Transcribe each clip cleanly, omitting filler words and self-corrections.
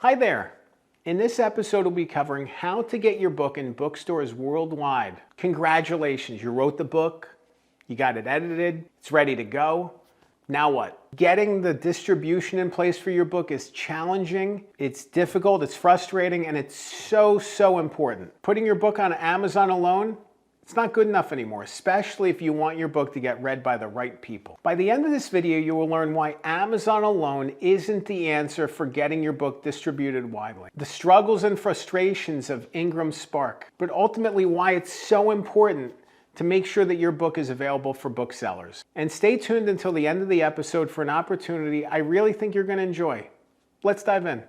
Hi there. In this episode, we'll be covering how to get your book in bookstores worldwide. Congratulations, you wrote the book, you got it edited, it's ready to go. Now what? Getting the distribution in place for your book is challenging, it's difficult, it's frustrating, and it's so important. Putting your book on Amazon alone, it's not good enough anymore, especially if you want your book to get read by the right people. By the end of this video, you will learn why Amazon alone isn't the answer for getting your book distributed widely, the struggles and frustrations of IngramSpark, but ultimately why it's so important to make sure that your book is available for booksellers. And stay tuned until the end of the episode for an opportunity I really think you're going to enjoy. Let's dive in.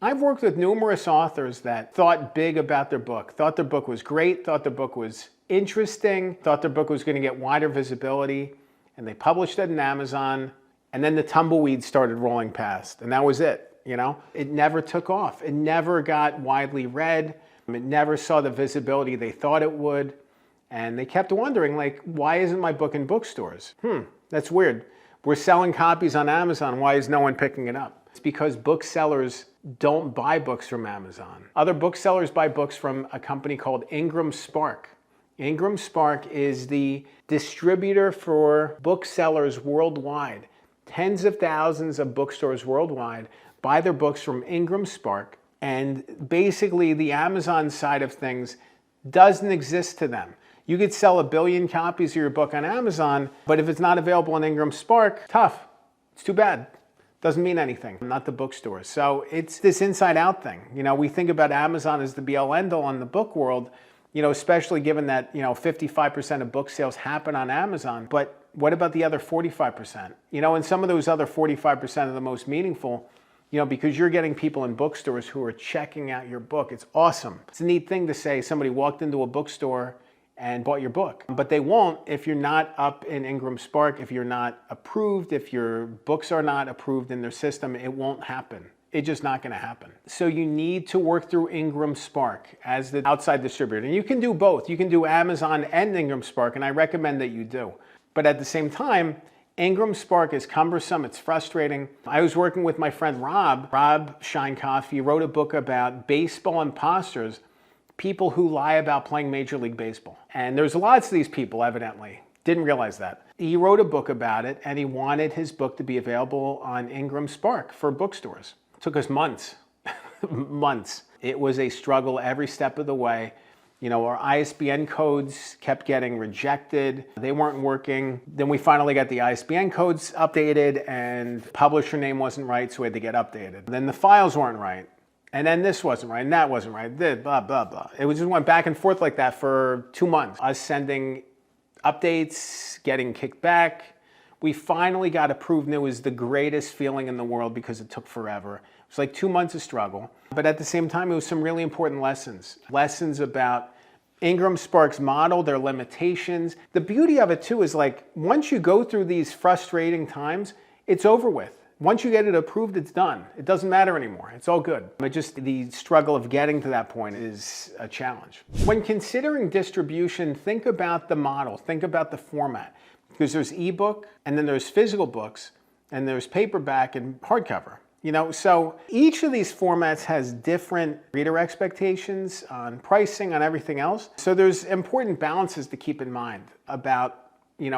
I've worked with numerous authors that thought big about their book, thought their book was great, thought their book was interesting, thought their book was going to get wider visibility, and they published it in Amazon, and then the tumbleweeds started rolling past, and that was it, you know? It never took off. It never got widely read. It never saw the visibility they thought it would, and they kept wondering, like, why isn't my book in bookstores? That's weird. We're selling copies on Amazon. Why is no one picking it up? It's because booksellers don't buy books from Amazon. Other booksellers buy books from a company called IngramSpark. IngramSpark is the distributor for booksellers worldwide. Tens of thousands of bookstores worldwide buy their books from IngramSpark, and basically the Amazon side of things doesn't exist to them. You could sell 1 billion copies of your book on Amazon, but if it's not available on IngramSpark, tough. It's too bad. Doesn't mean anything, not the bookstores. So it's this inside out thing. You know, we think about Amazon as the be-all end-all in the book world, you know, especially given that, 55% of book sales happen on Amazon. But what about the other 45%? And some of those other 45% are the most meaningful, because you're getting people in bookstores who are checking out your book. It's awesome. It's a neat thing to say somebody walked into a bookstore and bought your book. But they won't if you're not up in IngramSpark, if you're not approved, if your books are not approved in their system, it won't happen. It's just not going to happen. So you need to work through IngramSpark as the outside distributor. And you can do both. You can do Amazon and IngramSpark, and I recommend that you do. But at the same time, IngramSpark is cumbersome, it's frustrating. I was working with my friend Rob Scheinkoff. He wrote a book about baseball imposters, people who lie about playing Major League Baseball. And there's lots of these people, evidently. Didn't realize that. He wrote a book about it, and he wanted his book to be available on IngramSpark for bookstores. It took us months, months. It was a struggle every step of the way. Our ISBN codes kept getting rejected. They weren't working. Then we finally got the ISBN codes updated, and publisher name wasn't right, so we had to get updated. Then the files weren't right. And then this wasn't right, and that wasn't right, blah, blah, blah. It just went back and forth like that for 2 months. Us sending updates, getting kicked back. We finally got approved, and it was the greatest feeling in the world because it took forever. It was like 2 months of struggle. But at the same time, it was some really important lessons. Lessons about IngramSpark's model, their limitations. The beauty of it, too, is like once you go through these frustrating times, it's over with. Once you get it approved, it's done. It doesn't matter anymore. It's all good. But just the struggle of getting to that point is a challenge. When considering distribution, think about the model, think about the format. Because there's ebook, and then there's physical books, and there's paperback and hardcover. So each of these formats has different reader expectations on pricing, on everything else. So there's important balances to keep in mind about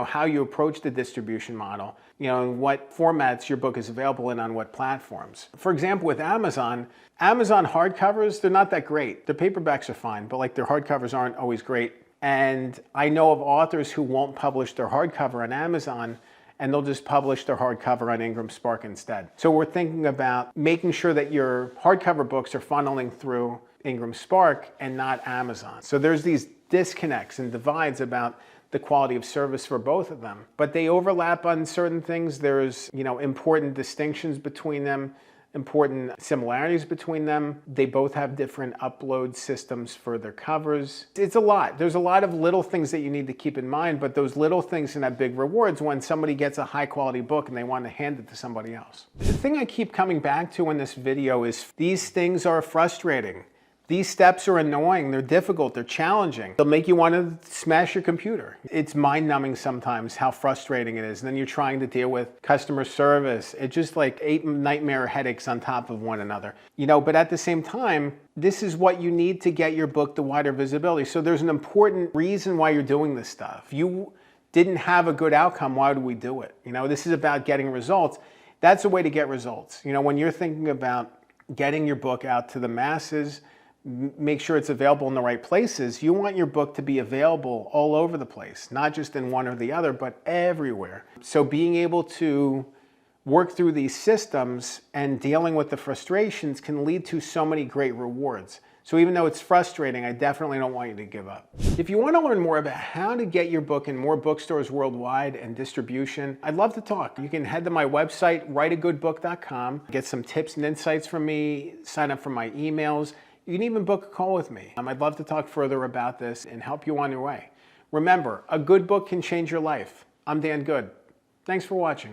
how you approach the distribution model, and what formats your book is available in on what platforms. For example, with Amazon hardcovers, they're not that great. Their paperbacks are fine, but like their hardcovers aren't always great. And I know of authors who won't publish their hardcover on Amazon, and they'll just publish their hardcover on IngramSpark instead. So we're thinking about making sure that your hardcover books are funneling through IngramSpark and not Amazon. So there's these disconnects and divides about the quality of service for both of them. But they overlap on certain things. There's, important distinctions between them, important similarities between them. They both have different upload systems for their covers. It's a lot. There's a lot of little things that you need to keep in mind, but those little things can have big rewards when somebody gets a high quality book and they want to hand it to somebody else. The thing I keep coming back to in this video is these things are frustrating. These steps are annoying, they're difficult, they're challenging. They'll make you want to smash your computer. It's mind-numbing sometimes how frustrating it is. And then you're trying to deal with customer service. It's just like 8 nightmare headaches on top of one another. But at the same time, this is what you need to get your book to wider visibility. So there's an important reason why you're doing this stuff. You didn't have a good outcome, why would we do it? This is about getting results. That's a way to get results. When you're thinking about getting your book out to the masses, make sure it's available in the right places. You want your book to be available all over the place, not just in one or the other, but everywhere. So being able to work through these systems and dealing with the frustrations can lead to so many great rewards. So even though it's frustrating, I definitely don't want you to give up. If you want to learn more about how to get your book in more bookstores worldwide and distribution, I'd love to talk. You can head to my website, writeagoodbook.com, get some tips and insights from me, sign up for my emails. You can even book a call with me. I'd love to talk further about this and help you on your way. Remember, a good book can change your life. I'm Dan Good. Thanks for watching.